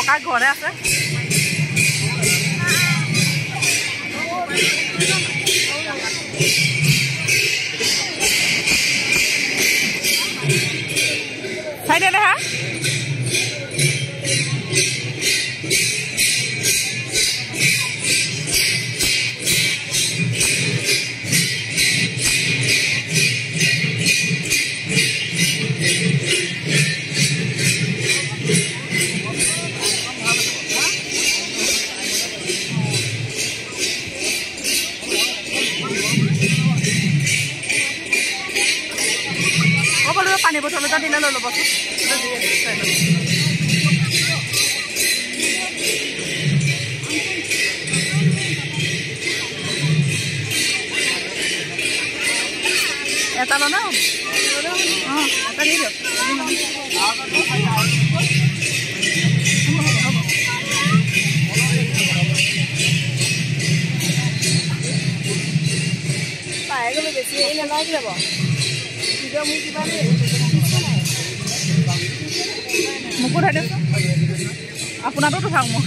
ককা ঘৰে আছে চাই দে হা পানী বটল এটা দিলে লৈ ল'বচোন এটা ল'লে অঁ এটা দি দিয়ক পাই গ'লো বেছি হেৰি নালাগে যাব মোক কিবা মোকো উঠাই দিয়কচোন আপোনাৰতো উঠাওক মোক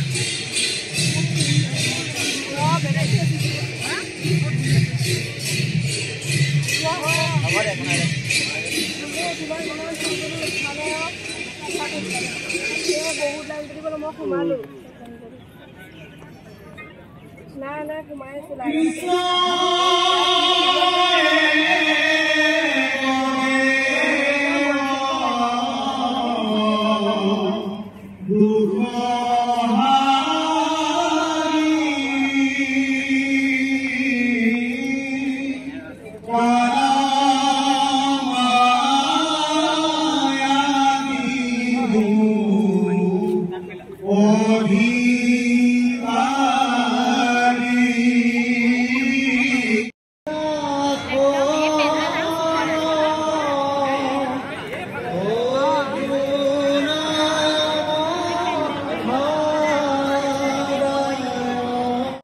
বহুত লাইন বুলি ক'লে মই সোমালোঁ নাই নাই সোমাই আছোঁ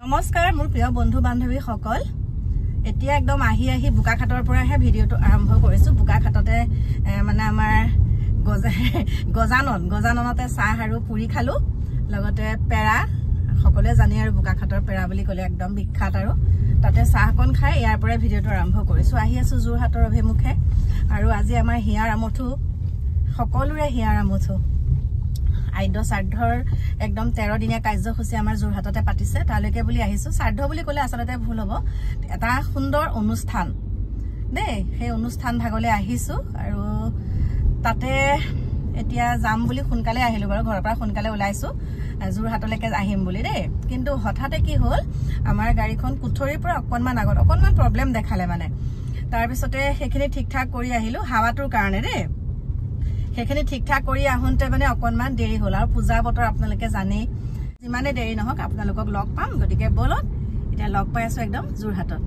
নমস্কাৰ মোৰ প্ৰিয় বন্ধু বান্ধৱী সকল এতিয়া একদম আহি বোকাখাটৰ পৰাহে ভিডিঅ'টো আৰম্ভ কৰিছো বোকাখাটতে মানে আমাৰ গজাননতে চাহ আৰু পুৰি খালো লগতে পেৰা সকলোৱে জানি আৰু বোকাখাটৰ পেৰা বুলি ক'লে একদম বিখ্যাত আৰু তাতে চাহকণ খাই ইয়াৰ পৰাই ভিডিঅ'টো আৰম্ভ কৰিছো আহি আছো যোৰহাটৰ অভিমুখে আৰু আজি আমাৰ হিয়াৰ আমঠু সকলোৰে হিয়াৰ আমঠু আইড শ্ৰাদ্ধৰ একদম 13 দিনীয়া কাৰ্যসূচী আমাৰ যোৰহাটতে পাতিছে তালৈকে বুলি আহিছো শ্ৰাদ্ধ বুলি ক'লে আচলতে ভুল হ'ব এটা সুন্দৰ অনুষ্ঠান দেই সেই অনুষ্ঠান ভাগলৈ আহিছো আৰু তাতে এতিয়া যাম বুলি সোনকালে আহিলো বাৰু ঘৰৰ পৰা সোনকালে ওলাইছো যোৰহাটলৈকে আহিম বুলি দেই কিন্তু হঠাতে কি হ'ল আমাৰ গাড়ীখন কুঠৰিৰ পৰা অকণমান আগত অকণমান প্ৰব্লেম দেখালে মানে তাৰপিছতে সেইখিনি ঠিক ঠাক কৰি আহিলো হাৱাটোৰ কাৰণে দেই সেইখিনি ঠিক ঠাক কৰি আহোঁতে মানে অকণমান দেৰি হ'ল আৰু পূজা বতৰ আপোনালোকে জানেই যিমানে দেৰি নহওক আপোনালোকক লগ পাম গতিকে বলক এতিয়া লগ পাই আছো একদম যোৰহাটত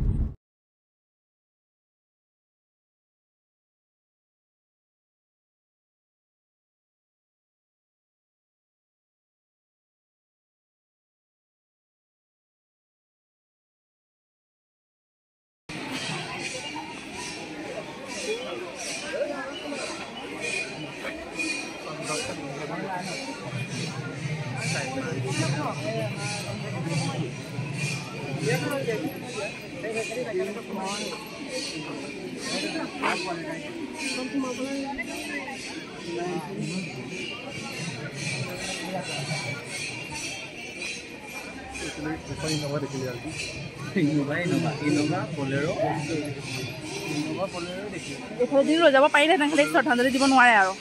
লৈ যাব পাৰিলে খালি শ্ৰদ্ধাঞ্জলি দিব নোৱাৰে আৰু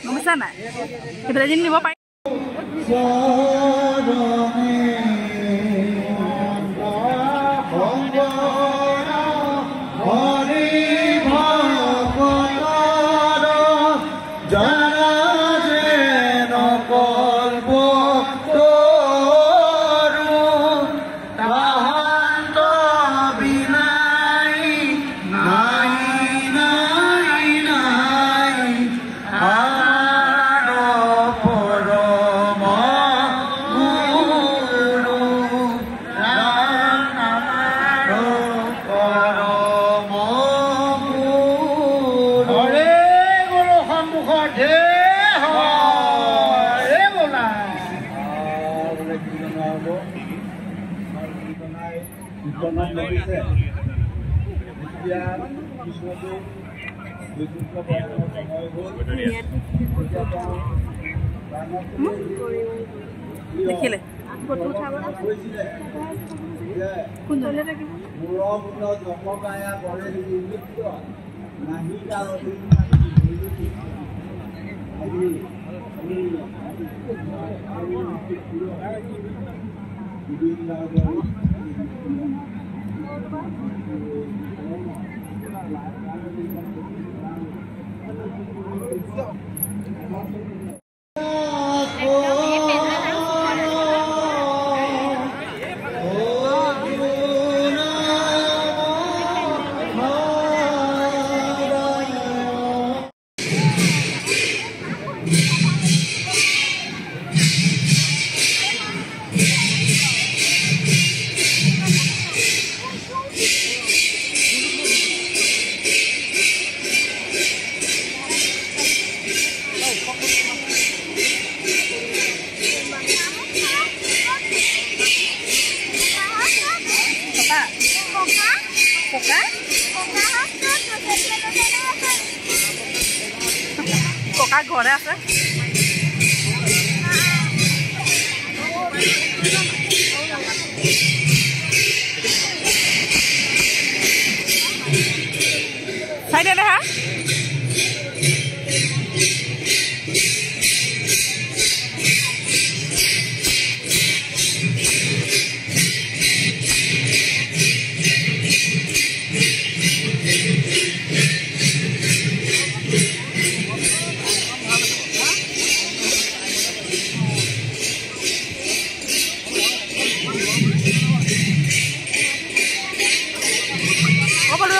গমছা নাই সেইফালে দিন নিব পাৰি দেখিলে ককা ঘৰে আছে চাই দে হা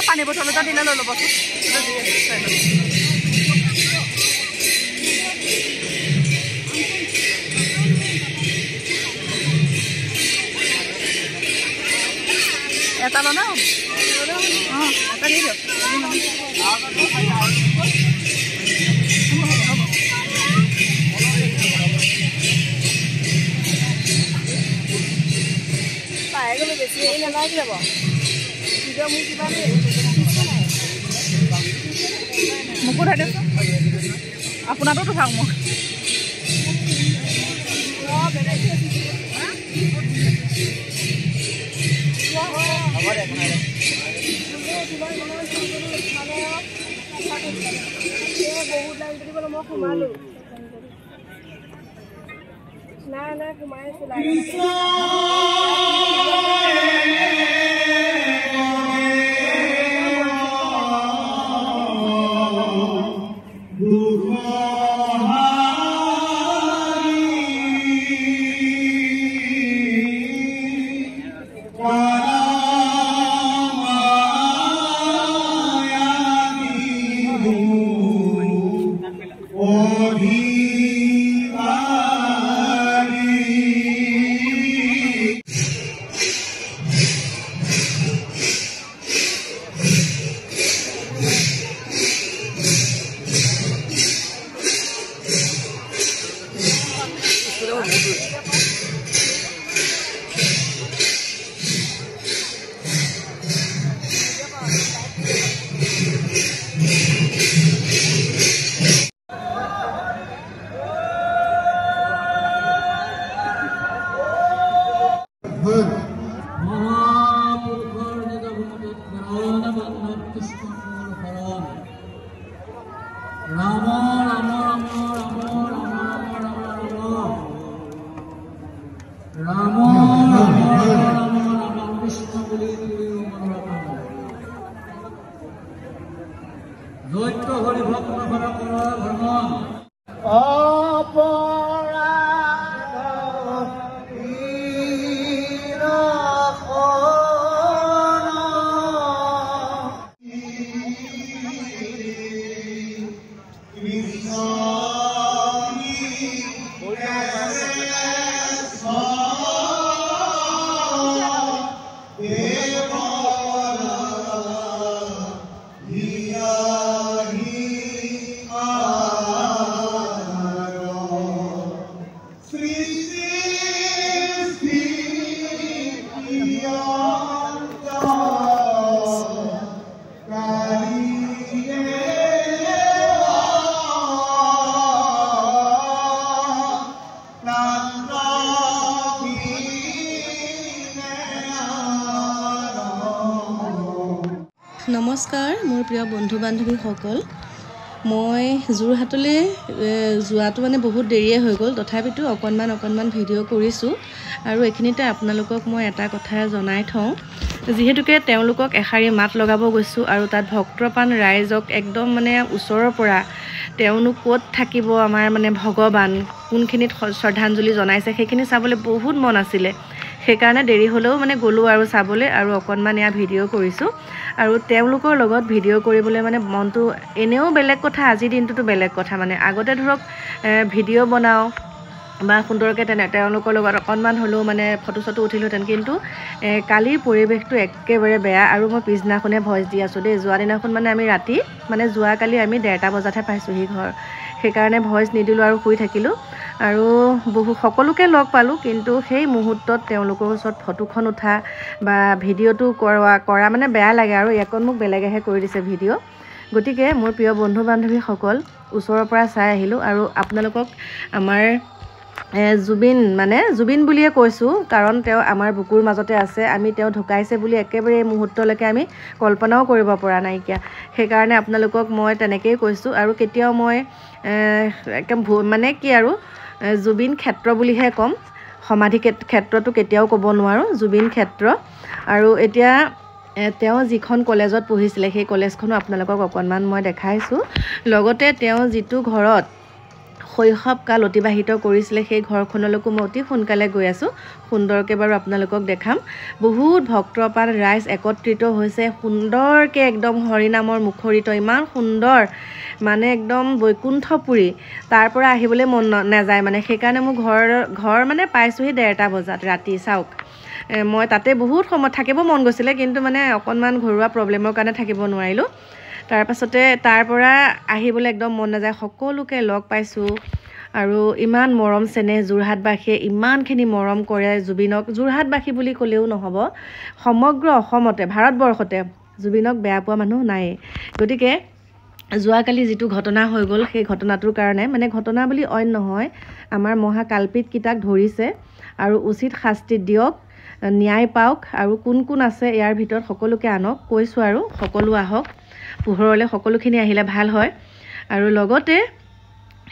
পানী বটল এটা দিলে লৈ ল'বচোন এটা ল'লে অঁ এটা দি দিয়ক পাই গ'লে বেছি হেৰি নালাগে যাব মোকো উঠাই দিয়ক আপোনাৰতো উঠাওক মোক বহুত লাইন দিবলৈ মই সোমালো নাই নাই সোমাই আছো নমস্কাৰ মোৰ প্ৰিয় বন্ধু বান্ধৱীসকল মই যোৰহাটলৈ যোৱাটো মানে বহুত দেৰিয়ে হৈ গ'ল তথাপিতো অকণমান ভিডিঅ' কৰিছোঁ আৰু এইখিনিতে আপোনালোকক মই এটা কথা জনাই থওঁ যিহেতুকে তেওঁলোকক এশাৰী মাত লগাব গৈছোঁ আৰু তাত ভক্তপ্ৰাণ ৰাইজক একদম মানে ওচৰৰ পৰা তেওঁলোক ক'ত থাকিব আমাৰ মানে ভগৱান কোনখিনিত শ্ৰদ্ধাঞ্জলি জনাইছে সেইখিনি চাবলৈ বহুত মন আছিলে সেইকাৰণে দেৰি হ'লেও মানে গ'লো আৰু চাবলৈ আৰু অকণমান এয়া ভিডিঅ' কৰিছোঁ আৰু তেওঁলোকৰ লগত ভিডিঅ' কৰিবলৈ মানে মনটো এনেও বেলেগ কথা আজিৰ দিনটোতো বেলেগ কথা মানে আগতে ধৰক ভিডিঅ' বনাওঁ বা সুন্দৰকৈ তেওঁলোকৰ লগত অকণমান হ'লেও মানে ফটো চটো উঠিলোহেঁতেন কিন্তু কালিৰ পৰিৱেশটো একেবাৰে বেয়া আৰু মই পিছদিনাখনে ভইচ দি আছোঁ দেই যোৱা দিনাখন মানে আমি ৰাতি মানে যোৱাকালি আমি 1:30 বজাতহে পাইছোঁহি ঘৰ সেইকাৰণে ভইচ নিদিলোঁ আৰু শুই থাকিলোঁ আৰু সকলোকে লগ পালোঁ কিন্তু সেই মুহূৰ্তত তেওঁলোকৰ ওচৰত ফটোখন উঠা বা ভিডিঅ'টো কৰা মানে বেয়া লাগে আৰু একণ মোক বেলেগেহে কৰি দিছে ভিডিঅ' গতিকে মোৰ প্ৰিয় বন্ধু বান্ধৱীসকল ওচৰৰ পৰা চাই আহিলোঁ আৰু আপোনালোকক আমাৰ জুবিন বুলিয়ে কৈছোঁ কাৰণ তেওঁ আমাৰ বুকুৰ মাজতে আছে আমি তেওঁ ঢুকাইছে বুলি একেবাৰে এই মুহূৰ্তলৈকে আমি কল্পনাও কৰিব পৰা নাইকিয়া সেইকাৰণে আপোনালোকক মই তেনেকৈয়ে কৈছোঁ আৰু কেতিয়াও মই একদম মানে কি আৰু জুবিন ক্ষেত্ৰ বুলিহে ক'ম সমাধি ক্ষেত্ৰটো কেতিয়াও ক'ব নোৱাৰোঁ জুবিন ক্ষেত্ৰ আৰু এতিয়া তেওঁ যিখন কলেজত পঢ়িছিলে সেই কলেজখনো আপোনালোকক অকণমান মই দেখাইছোঁ লগতে তেওঁ যিটো ঘৰত শৈশৱকাল অতিবাহিত কৰিছিলে সেই ঘৰখনলৈকো মই অতি সোনকালে গৈ আছোঁ সুন্দৰকৈ বাৰু আপোনালোকক দেখাম বহুত ভক্তপ্ৰাণ ৰাইজ একত্ৰিত হৈছে সুন্দৰকৈ একদম হৰিনামৰ মুখৰিত ইমান সুন্দৰ মানে একদম বৈকুণ্ঠপুৰী তাৰ পৰা আহিবলৈ মন নাযায় মানে সেইকাৰণে মোৰ ঘৰ মানে পাইছোঁহি 1:30 বজাত ৰাতি চাওক মই তাতে বহুত সময় থাকিব মন গৈছিলে কিন্তু মানে অকণমান ঘৰুৱা প্ৰব্লেমৰ কাৰণে থাকিব নোৱাৰিলোঁ তাৰপাছতে তাৰ পৰা আহিবলৈ একদম মন নাযায় সকলোকে লগ পাইছোঁ আৰু ইমান মৰম চেনেহ যোৰহাটবাসীয়ে ইমানখিনি মৰম কৰে জুবিনক যোৰহাটবাসী বুলি ক'লেও নহ'ব সমগ্ৰ অসমতে ভাৰতবৰ্ষতে জুবিনক বেয়া পোৱা মানুহ নাই গতিকে যোৱাকালি যিটো ঘটনা হৈ গ'ল সেই ঘটনাটোৰ কাৰণে মানে ঘটনা বুলি অইন নহয় আমাৰ মহাকাল্পিতকেইটাক ধৰিছে আৰু উচিত শাস্তি দিয়ক ন্যায় পাওক আৰু কোন আছে ইয়াৰ ভিতৰত সকলোকে আনক কৈছোঁ আৰু সকলো আহক পোহৰলৈ সকলোখিনি আহিলে ভাল হয় আৰু লগতে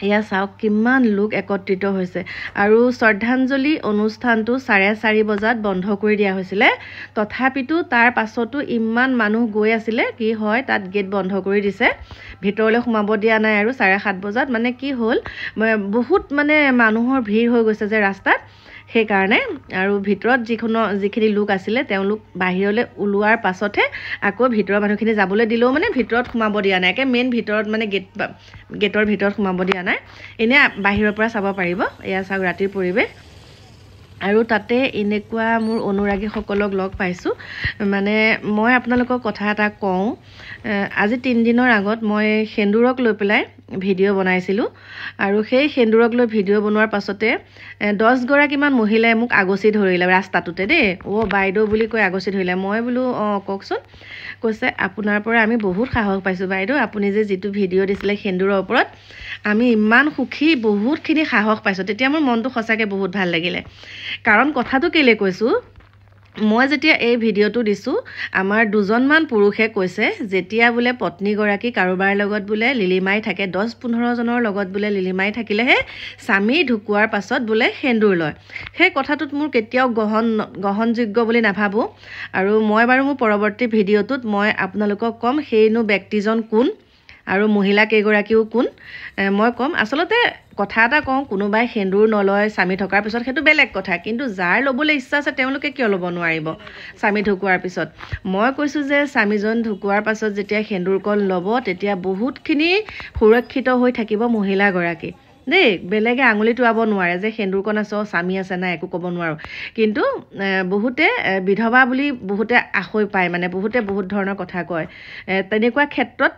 এয়া চাওক কিমান লোক একত্ৰিত হৈছে আৰু শ্ৰদ্ধাঞ্জলি অনুষ্ঠানটো 4:30 বজাত বন্ধ কৰি দিয়া হৈছিলে তথাপিতো তাৰ পাছতো ইমান মানুহ গৈ আছিলে কি হয় তাত গেট বন্ধ কৰি দিছে ভিতৰলৈ সোমাব দিয়া নাই আৰু 7:30 বজাত মানে কি হ'ল বহুত মানে মানুহৰ ভিৰ হৈ গৈছে যে ৰাস্তাত সেইকাৰণে আৰু ভিতৰত যিখিনি লোক আছিলে তেওঁলোক বাহিৰলৈ ওলোৱাৰ পাছতহে আকৌ ভিতৰৰ মানুহখিনি যাবলৈ দিলেও মানে ভিতৰত সোমাব দিয়া নাই একে মেইন ভিতৰত মানে গেটৰ ভিতৰত সোমাব দিয়া নাই এনে বাহিৰৰ পৰা চাব পাৰিব এয়া চাওক ৰাতিৰ পৰিৱেশ আৰু তাতে এনেকুৱা মোৰ অনুৰাগীসকলক লগ পাইছোঁ মানে মই আপোনালোকক কথা এটা কওঁ আজি 3 দিনৰ আগত মই সেন্দুৰক লৈ পেলাই ভিডিঅ' বনাইছিলোঁ আৰু সেই সেন্দুৰক লৈ ভিডিঅ' বনোৱাৰ পাছতে 10 গৰাকীমান মহিলাই মোক আগচি ধৰিলে ৰাস্তাটোতে দেই বাইদেউ বুলি কৈ আগচি ধৰিলে মই বোলো কওকচোন কৈছে আপোনাৰ পৰা আমি বহুত সাহস পাইছোঁ বাইদেউ আপুনি যে যিটো ভিডিঅ' দিছিলে সেন্দুৰৰ ওপৰত আমি ইমান সুখী বহুতখিনি সাহস পাইছোঁ তেতিয়া মোৰ মনটো সঁচাকৈ বহুত ভাল লাগিলে কাৰণ কথাটো কেলৈ কৈছোঁ মই যেতিয়া এই ভিডিঅ'টো দিছোঁ আমাৰ 2জনমান পুৰুষে কৈছে যেতিয়া বোলে পত্নীগৰাকী কাৰোবাৰ লগত বোলে লিলিমাই থাকে 10-15 জনৰ লগত বোলে লিলিমাই থাকিলেহে স্বামী ঢুকুৱাৰ পাছত বোলে সেন্দুৰ লয় সেই কথাটোত মোৰ কেতিয়াও গ্ৰহণযোগ্য বুলি নাভাবোঁ আৰু মই বাৰু মোৰ পৰৱৰ্তী ভিডিঅ'টোত মই আপোনালোকক ক'ম সেইনো ব্যক্তিজন কোন আৰু মহিলা কেইগৰাকীও কোন মই ক'ম আচলতে কথা এটা কওঁ কোনোবাই সেন্দুৰ নলয় স্বামী থকাৰ পিছত সেইটো বেলেগ কথা কিন্তু যাৰ ল'বলৈ ইচ্ছা আছে তেওঁলোকে কিয় ল'ব নোৱাৰিব স্বামী ঢুকুৱাৰ পিছত মই কৈছোঁ যে স্বামীজন ঢুকুৱাৰ পাছত যেতিয়া সেন্দুৰকণ ল'ব তেতিয়া বহুতখিনি সুৰক্ষিত হৈ থাকিব মহিলাগৰাকী দেই বেলেগে আঙুলি টুৱাব নোৱাৰে যে সেন্দুৰকণ আছে স্বামী আছে নাই একো ক'ব নোৱাৰোঁ কিন্তু বহুতে বিধৱা বুলি বহুতে আশৈ পায় মানে বহুতে বহুত ধৰণৰ কথা কয় তেনেকুৱা ক্ষেত্ৰত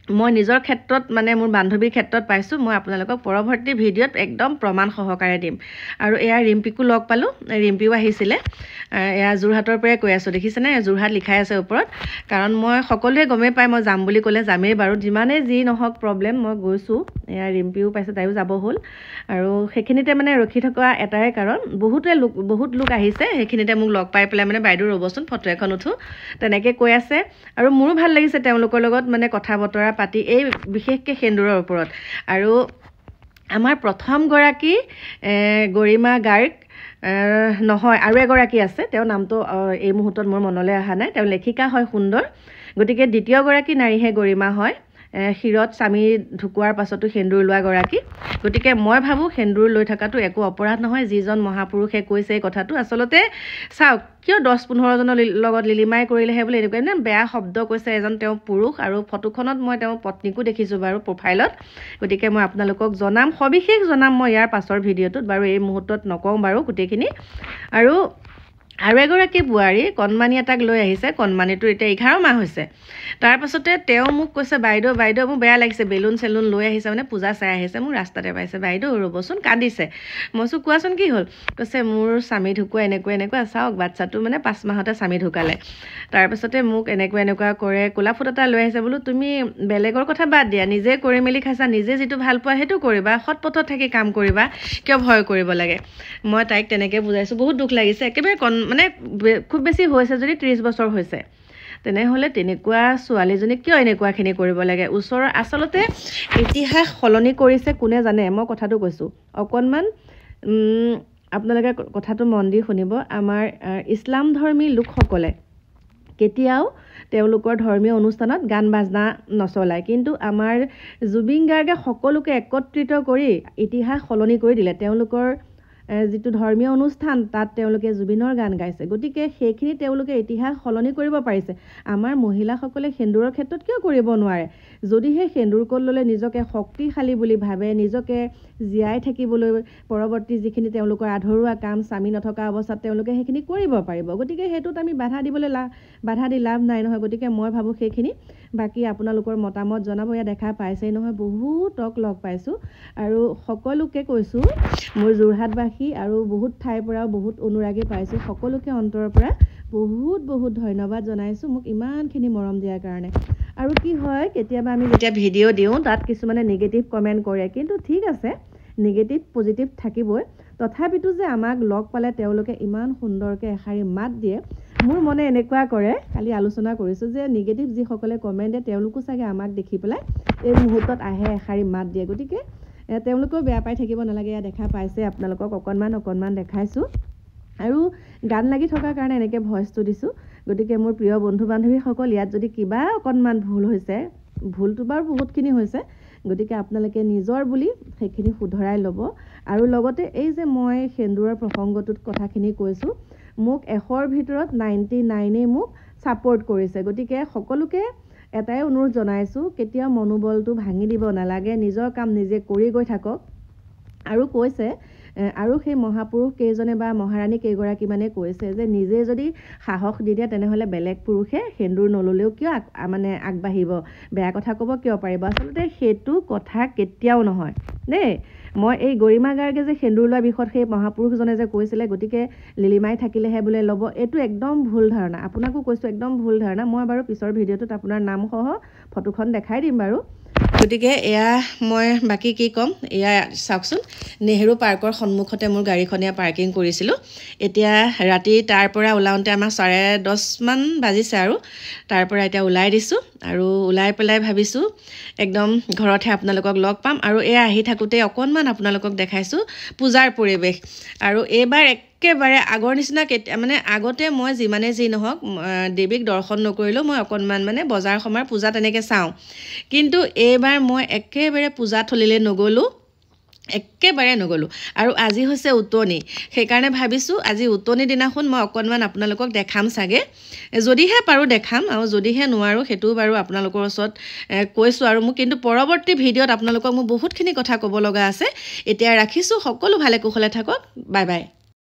মই নিজৰ ক্ষেত্ৰত মানে মোৰ বান্ধৱীৰ ক্ষেত্ৰত পাইছোঁ মই আপোনালোকক পৰৱৰ্তী ভিডিঅ'ত একদম প্ৰমাণ সহকাৰে দিম আৰু এয়া ৰিম্পীকো লগ পালোঁ ৰিম্পীও আহিছিলে এয়া যোৰহাটৰ পৰাই কৈ আছোঁ দেখিছেনে যোৰহাট লিখাই আছে ওপৰত কাৰণ মই সকলোৱে গমেই পাই মই যাম বুলি ক'লে যামেই বাৰু যিমানেই যি নহওক প্ৰব্লেম মই গৈছোঁ এয়া ৰিম্পীও পাইছে তাইও যাব হ'ল আৰু সেইখিনিতে মানে ৰখি থকা এটাই কাৰণ বহুত লোক আহিছে সেইখিনিতে মোক লগ পাই পেলাই মানে বাইদেউ ৰ'বচোন ফটো এখন উঠো তেনেকৈ কৈ আছে আৰু মোৰো ভাল লাগিছে তেওঁলোকৰ লগত মানে কথা বতৰা পাতি এই বিশেষকৈ সেন্দুৰৰ ওপৰত আৰু আমাৰ প্ৰথমগৰাকী গৰিমা গাৰ্গ নহয় আৰু এগৰাকী আছে তেওঁৰ নামটো এই মুহূৰ্তত মোৰ মনলৈ অহা নাই তেওঁ লেখিকা হয় সুন্দৰ গতিকে দ্বিতীয়গৰাকী নাৰীহে গৰিমা হয় শিৰত স্বামী ঢুকোৱাৰ পাছতো সেন্দুৰ লোৱা গৰাকী গতিকে মই ভাবোঁ সেন্দুৰ লৈ থকাটো একো অপৰাধ নহয় যিজন মহাপুৰুষে কৈছে এই কথাটো আচলতে চাওক কিয় 10-15 জনৰ লগত লিলিমাই কৰিলেহে বুলি এনেকুৱা নে বেয়া শব্দ কৈছে এজন তেওঁ পুৰুষ আৰু ফটোখনত মই তেওঁৰ পত্নীকো দেখিছোঁ বাৰু প্ৰফাইলত গতিকে মই আপোনালোকক জনাম সবিশেষ জনাম মই ইয়াৰ পাছৰ ভিডিঅ'টোত বাৰু এই মুহূৰ্তত নকওঁ বাৰু গোটেইখিনি আৰু এগৰাকী বোৱাৰী কণমানি এটাক লৈ আহিছে কণমানিটোৰ এতিয়া 11 মাহ হৈছে তাৰপাছতে তেওঁ মোক কৈছে বাইদেউ মোৰ বেয়া লাগিছে বেলুন চেলুন লৈ আহিছে মানে পূজা চাই আহিছে মোক ৰাস্তাতে পাইছে বাইদেউ ৰ'বচোন কান্দিছে মই কৈছোঁ কোৱাচোন কি হ'ল কৈছে মোৰ স্বামী ঢুকুৱা এনেকুৱা চাওক বাচ্চাটো মানে 5 মাহতে স্বামী ঢুকালে তাৰপাছতে মোক এনেকুৱা কৰে ক'লা ফুট এটা লৈ আহিছে বোলো তুমি বেলেগৰ কথা বাদ দিয়া নিজে কৰি মেলি খাইছা নিজে যিটো ভাল পোৱা সেইটো কৰিবা সৎ পথত থাকি কাম কৰিবা কিয় ভয় কৰিব লাগে মই তাইক তেনেকৈ বুজাইছোঁ বহুত দুখ লাগিছে একেবাৰে মানে খুব বেছি হৈছে যদি 30 বছৰ হৈছে তেনেহ'লে তেনেকুৱা ছোৱালীজনীক কিয় এনেকুৱাখিনি কৰিব লাগে ওচৰৰ আচলতে ইতিহাস সলনি কৰিছে কোনে জানে মই কথাটো কৈছোঁ অকণমান আপোনালোকে কথাটো মন দি শুনিব আমাৰ ইছলাম ধৰ্মী লোকসকলে কেতিয়াও তেওঁলোকৰ ধৰ্মীয় অনুষ্ঠানত গান বাজনা নচলায় কিন্তু আমাৰ জুবিন গাৰ্গে সকলোকে একত্ৰিত কৰি ইতিহাস সলনি কৰি দিলে তেওঁলোকৰ যিটো ধৰ্মীয় অনুষ্ঠান তাত তেওঁলোকে জুবিনৰ গান গাইছে গতিকে সেইখিনি তেওঁলোকে ইতিহাস সলনি কৰিব পাৰিছে আমাৰ মহিলাসকলে সেন্দুৰৰ ক্ষেত্ৰত কিয় কৰিব নোৱাৰে যদিহে সেন্দুৰ কোট ল'লে নিজকে শক্তিশালী বুলি ভাবে নিজকে জীয়াই থাকিবলৈ পৰৱৰ্তী যিখিনি তেওঁলোকৰ আধৰুৱা কাম স্বামী নথকা অৱস্থাত তেওঁলোকে সেইখিনি কৰিব পাৰিব গতিকে হেতুত আমি বাধা দি লাভ নাই নহয় গতিকে মই ভাবোঁ সেইখিনি বাকি আপোনালোকৰ মতামত জনাব ইয়া দেখা পাইছেই নহয় বহুতক লগ পাইছোঁ আৰু সকলোকে কৈছোঁ মোৰ যোৰহাটবাসী আৰু বহুত ঠাইৰ পৰাও বহুত অনুৰাগী পাইছোঁ সকলোকে অন্তৰৰ পৰা বহুত ধন্যবাদ জনাইছোঁ মোক ইমানখিনি মৰম দিয়াৰ কাৰণে আৰু কি হয় কেতিয়াবা আমি যেতিয়া ভিডিঅ' দিওঁ তাত কিছুমানে নিগেটিভ কমেণ্ট কৰে কিন্তু ঠিক আছে নিগেটিভ পজিটিভ থাকিবই তথাপিতো যে আমাক লগ পালে তেওঁলোকে ইমান সুন্দৰকৈ এষাৰি মাত দিয়ে মোৰ মনে এনেকুৱা কৰে কালি আলোচনা কৰিছোঁ যে নিগেটিভ যিসকলে কমেণ্ট দিয়ে তেওঁলোকো চাগে আমাক দেখি পেলাই এই মুহূৰ্তত আহে এষাৰি মাত দিয়ে গতিকে তেওঁলোকেও বেয়া পাই থাকিব নালাগে এয়া দেখা পাইছে আপোনালোকক অকণমান দেখাইছোঁ আৰু গান লাগি থকাৰ কাৰণে এনেকৈ ভইচটো দিছোঁ গতিকে মোৰ প্ৰিয় বন্ধু বান্ধৱীসকল ইয়াত যদি কিবা অকণমান ভুল হৈছে ভুলটো বাৰু বহুতখিনি হৈছে গতিকে আপোনালোকে নিজৰ বুলি সেইখিনি শুধৰাই ল'ব আৰু লগতে এই যে মই সেন্দুৰৰ প্ৰসংগটোত কথাখিনি কৈছোঁ মোক 100ৰ ভিতৰত 99 মোক ছাপোৰ্ট কৰিছে গতিকে সকলোকে এটাই অনুৰোধ জনাইছোঁ কেতিয়াও মনোবলটো ভাঙি দিব নালাগে নিজৰ কাম নিজে কৰি গৈ থাকক আৰু কৈছে আৰু সেই মহাপুৰুষ কেইজনে বা মহাৰাণী কেইগৰাকী মানে কৈছে যে নিজে যদি সাহস দি দিয়ে তেনেহ'লে বেলেগ পুৰুষে সেন্দুৰ নললেও কিয় মানে আগবাঢ়িব বেয়া কথা ক'ব কিয় পাৰিব আচলতে সেইটো কথা কেতিয়াও নহয় দেই মই এই গৰিমা গাৰ্গে যে সেন্দুৰ লোৱা বিষয়ত সেই মহাপুৰুষজনে যে কৈছিলে গতিকে লিলিমাই থাকিলেহে বোলে ল'ব এইটো একদম ভুল ধাৰণা আপোনাকো কৈছোঁ একদম ভুল ধাৰণা মই বাৰু পিছৰ ভিডিঅ'টোত আপোনাৰ নামসহ ফটোখন দেখাই দিম বাৰু গতিকে এয়া মই বাকি কি ক'ম এয়া চাওকচোন নেহেৰু পাৰ্কৰ সন্মুখতে মোৰ গাড়ীখনীয়া পাৰ্কিং কৰিছিলোঁ এতিয়া ৰাতি তাৰ পৰা ওলাওঁতে আমাৰ 10:30 মান বাজিছে আৰু তাৰ পৰা এতিয়া ওলাই দিছোঁ আৰু ওলাই পেলাই ভাবিছোঁ একদম ঘৰতহে আপোনালোকক লগ পাম আৰু এয়া আহি থাকোঁতে অকণমান আপোনালোকক দেখাইছোঁ পূজাৰ পৰিৱেশ আৰু এইবাৰ একেবাৰে আগৰ নিচিনা মানে আগতে মই যিমানে যি নহওক দেৱীক দৰ্শন নকৰিলেও মই অকণমান মানে বজাৰ সমাৰ পূজা তেনেকৈ চাওঁ কিন্তু এইবাৰ মই একেবাৰে পূজাথলীলৈ নগ'লোঁ একেবাৰে নগ'লোঁ আৰু আজি হৈছে উতনি সেইকাৰণে ভাবিছোঁ আজি উতনি দিনাখন মই অকণমান আপোনালোকক দেখাম চাগে যদিহে পাৰোঁ দেখাম আৰু যদিহে নোৱাৰোঁ সেইটোও বাৰু আপোনালোকৰ ওচৰত কৈছোঁ আৰু মোক কিন্তু পৰৱৰ্তী ভিডিঅ'ত আপোনালোকক মোক বহুতখিনি কথা ক'ব লগা আছে এতিয়া ৰাখিছোঁ সকলো ভালে কুশলে থাকক বাই বাই